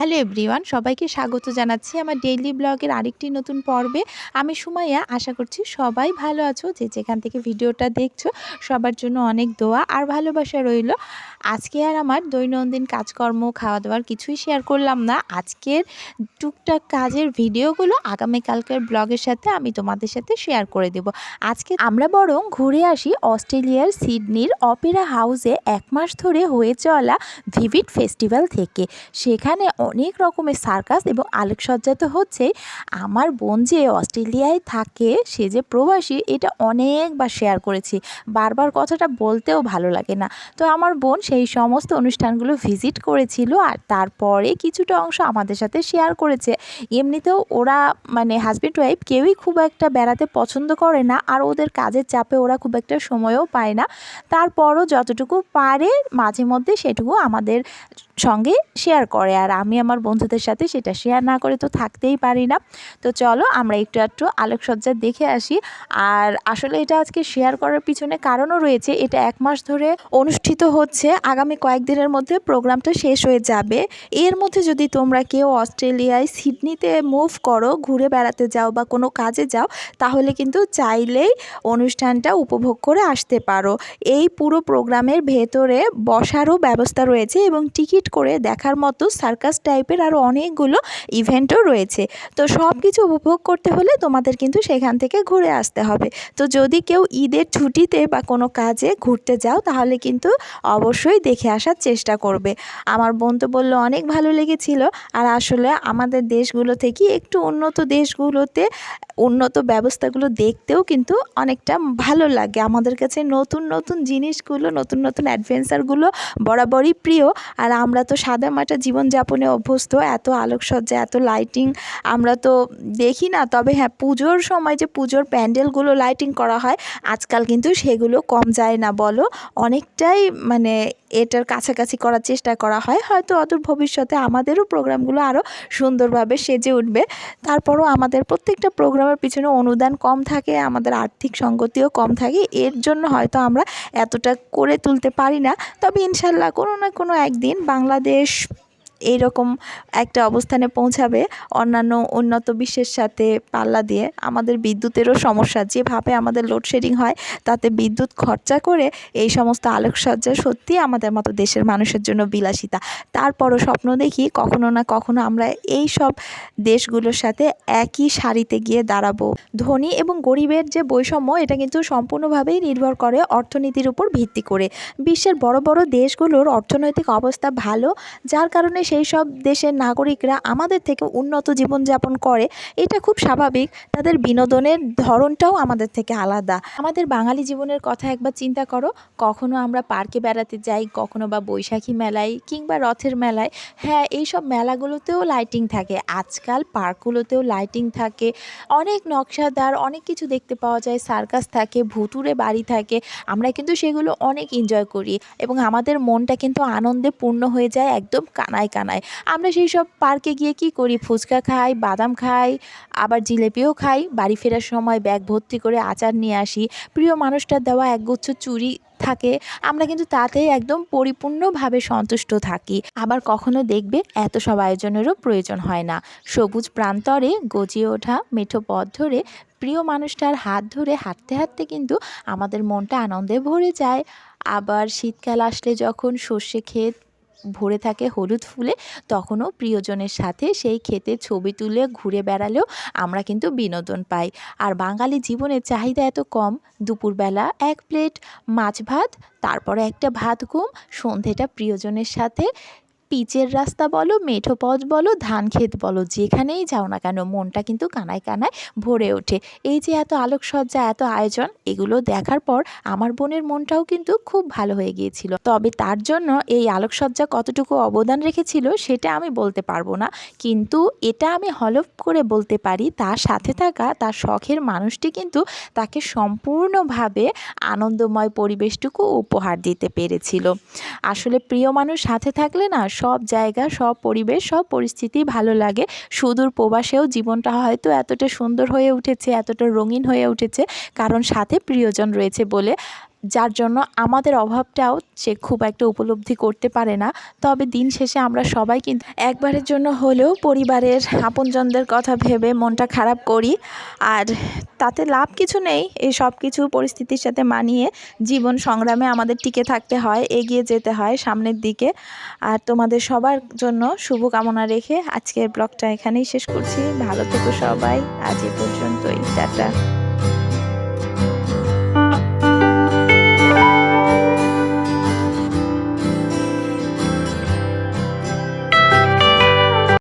Hello everyone, সবাইকে স্বাগত জানাচ্ছি আমার ডেইলি ব্লগের আরেকটি নতুন পর্বে। আমি সুমাইয়া। আশা করছি সবাই ভালো আছো। যে যেখান থেকে ভিডিওটা দেখছো সবার জন্য অনেক দোয়া আর ভালোবাসা রইল। আজকে আর আমার দৈনন্দিন কাজকর্ম খাওয়া দাওয়ার কিছুই শেয়ার করলাম না। আজকের টুকটাক কাজের ভিডিওগুলো আগামীকালকের ব্লগের সাথে আমি তোমাদের সাথে শেয়ার করে দেব। আজকে আমরা বরং ঘুরে আসি অস্ট্রেলিয়ার সিডনির অপেরা হাউসে 1 মাস ধরে হয়ে চলা ভিভিড ফেস্টিভ্যাল থেকে। সেখানে অনেক রকমের সার্কাস এবং আলোকসজ্জা তো হচ্ছেই। আমার বোন যে অস্ট্রেলিয়ায় থাকে, সে যে প্রবাসী, এটা অনেকবার শেয়ার করেছি, বারবার কথাটা বলতেও ভালো লাগে না। তো আমার বোন সেই সমস্ত অনুষ্ঠানগুলো ভিজিট করেছিল আর তারপরে কিছুটা অংশ আমাদের সাথে শেয়ার করেছে। এমনিতেও ওরা মানে হাজব্যান্ড ওয়াইফ কেউই খুব একটা বেড়াতে পছন্দ করে না, আর ওদের কাজের চাপে ওরা খুব একটা সময়ও পায় না। তারপরও যতটুকু পারে মাঝে মধ্যে সেটুকু আমাদের সঙ্গে শেয়ার করে, আর আমি আমার বন্ধুদের সাথে সেটা শেয়ার না করে তো থাকতেই পারি না। তো চলো আমরা একটু আলোকসজ্জা দেখে আসি। আর আসলে এটা আজকে শেয়ার করার পিছনে কারণও রয়েছে। এটা 1 মাস ধরে অনুষ্ঠিত হচ্ছে, আগামী কয়েকদিনের মধ্যে প্রোগ্রামটা শেষ হয়ে যাবে। এর মধ্যে যদি তোমরা কেউ অস্ট্রেলিয়ায় সিডনিতে মুভ করো, ঘুরে বেড়াতে যাও বা কোনো কাজে যাও, তাহলে কিন্তু চাইলেই অনুষ্ঠানটা উপভোগ করে আসতে পারো। এই পুরো প্রোগ্রামের ভেতরে বসারও ব্যবস্থা রয়েছে এবং টিকিট করে দেখার মতো সার্কাস টাইপের আরও অনেকগুলো ইভেন্টও রয়েছে। তো সব কিছু উপভোগ করতে হলে তোমাদের কিন্তু সেখান থেকে ঘুরে আসতে হবে। তো যদি কেউ ঈদের ছুটিতে বা কোনো কাজে ঘুরতে যাও, তাহলে কিন্তু অবশ্যই দেখে আসার চেষ্টা করবে। আমার বোন তো বললো অনেক ভালো লেগেছিল। আর আসলে আমাদের দেশগুলো থেকে একটু উন্নত দেশগুলোতে উন্নত ব্যবস্থাগুলো দেখতেও কিন্তু অনেকটা ভালো লাগে। আমাদের কাছে নতুন নতুন জিনিসগুলো, নতুন নতুন অ্যাডভেঞ্চারগুলো বরাবরই প্রিয়। আর আমরা তো সাদামাটা জীবনযাপনে অভ্যস্ত। এত আলোকসজ্জা, এত লাইটিং আমরা তো দেখি না। তবে হ্যাঁ, পুজোর সময় যে পুজোর প্যান্ডেলগুলো লাইটিং করা হয়, আজকাল কিন্তু সেগুলো কম যায় না বলো, অনেকটাই মানে এটার কাছাকাছি করার চেষ্টা করা হয়। হয়তো অদূর ভবিষ্যতে আমাদেরও প্রোগ্রামগুলো আরও সুন্দরভাবে সেজে উঠবে। তারপরও আমাদের প্রত্যেকটা প্রোগ্রামের পিছনে অনুদান কম থাকে, আমাদের আর্থিক সঙ্গতিও কম থাকে। এর জন্য হয়তো আমরা এতটা করে তুলতে পারি না। তবে ইনশাল্লাহ কোনো না কোনো একদিন বাংলাদেশ এইরকম একটা অবস্থানে পৌঁছাবে, অন্যান্য উন্নত বিশ্বের সাথে পাল্লা দিয়ে। আমাদের বিদ্যুতেরও সমস্যা, যেভাবে আমাদের লোডশেডিং হয়, তাতে বিদ্যুৎ খরচা করে এই সমস্ত আলোকসজ্জা সত্যি আমাদের মতো দেশের মানুষের জন্য বিলাসিতা। তারপরও স্বপ্ন দেখি কখনো না কখনো আমরা এই সব দেশগুলোর সাথে একই সারিতে গিয়ে দাঁড়াবো। ধনী এবং গরিবের যে বৈষম্য, এটা কিন্তু সম্পূর্ণভাবেই নির্ভর করে অর্থনীতির উপর ভিত্তি করে। বিশ্বের বড় বড় দেশগুলোর অর্থনৈতিক অবস্থা ভালো, যার কারণে সেই সব দেশের নাগরিকরা আমাদের থেকে উন্নত জীবনযাপন করে। এটা খুব স্বাভাবিক। তাদের বিনোদনের ধরনটাও আমাদের থেকে আলাদা। আমাদের বাঙালি জীবনের কথা একবার চিন্তা করো। কখনো আমরা পার্কে বেড়াতে যাই, কখনো বা বৈশাখী মেলায় কিংবা রথের মেলায়। হ্যাঁ, এই সব মেলাগুলোতেও লাইটিং থাকে, আজকাল পার্কগুলোতেও লাইটিং থাকে, অনেক নকশাদার অনেক কিছু দেখতে পাওয়া যায়। সার্কাস থাকে, ভুতুড়ে বাড়ি থাকে। আমরা কিন্তু সেগুলো অনেক এনজয় করি এবং আমাদের মনটা কিন্তু আনন্দে পূর্ণ হয়ে যায় একদম কানায় কানায়। আমরা সেই সব পার্কে গিয়ে কি করি? ফুচকা খাই, বাদাম খাই, আবার জিলেপিও খাই। বাড়ি ফেরার সময় ব্যাগ ভর্তি করে আচার নিয়ে আসি। প্রিয় মানুষটার দেওয়া একগুচ্ছ চুড়ি থাকে। আমরা কিন্তু তাতেই একদম পরিপূর্ণভাবে সন্তুষ্ট থাকি। আবার কখনো দেখবে এত সব আয়োজনেরও প্রয়োজন হয় না। সবুজ প্রান্তরে গজিয়ে ওঠা মেঠো পথ ধরে প্রিয় মানুষটার হাত ধরে হাঁটতে হাঁটতে কিন্তু আমাদের মনটা আনন্দে ভরে যায়। আবার শীতকাল আসলে যখন সর্ষে ক্ষেত ভরে থাকে হলুদ ফুলে, তখনও প্রিয়জনের সাথে সেই ক্ষেতে ছবি তুলে ঘুরে বেড়ালেও আমরা কিন্তু বিনোদন পাই। আর বাঙালি জীবনের চাহিদা এত কম, দুপুরবেলা 1 প্লেট মাছ ভাত, তারপরে একটা ভাত ঘুম, সন্ধেটা প্রিয়জনের সাথে। পিচের রাস্তা বলো, মেঠো পথ বলো, ধান ক্ষেত বলো, যেখানেই যাও না কেন মনটা কিন্তু কানায় কানায় ভরে ওঠে। এই যে এত আলোকসজ্জা, এত আয়োজন, এগুলো দেখার পর আমার বোনের মনটাও কিন্তু খুব ভালো হয়ে গিয়েছিল। তবে তার জন্য এই আলোকসজ্জা কতটুকু অবদান রেখেছিল সেটা আমি বলতে পারবো না, কিন্তু এটা আমি হলফ করে বলতে পারি তার সাথে থাকা তার শখের মানুষটি কিন্তু তাকে সম্পূর্ণভাবে আনন্দময় পরিবেশটুকু উপহার দিতে পেরেছিল। আসলে প্রিয় মানুষ সাথে থাকলে না, সব জায়গা, সব পরিবেশ, সব পরিস্থিতি ভালো লাগে। সুদূর প্রবাসেও জীবনটা হয়তো এতটা সুন্দর হয়ে উঠেছে, এতটা রঙিন হয়ে উঠেছে, কারণ সাথে প্রিয়জন রয়েছে বলে। যার জন্য আমাদের অভাবটাও সে খুব একটা উপলব্ধি করতে পারে না। তবে দিন শেষে আমরা সবাই কিন্তু একবারের জন্য হলেও পরিবারের আপনজনদের কথা ভেবে মনটা খারাপ করি, আর তাতে লাভ কিছু নেই। এই সব কিছু পরিস্থিতির সাথে মানিয়ে জীবন সংগ্রামে আমাদের টিকে থাকতে হয়, এগিয়ে যেতে হয় সামনের দিকে। আর তোমাদের সবার জন্য শুভকামনা রেখে আজকের ব্লগটা এখানেই শেষ করছি। ভালো থেকো সবাই, আজ এ পর্যন্তই, টাটা।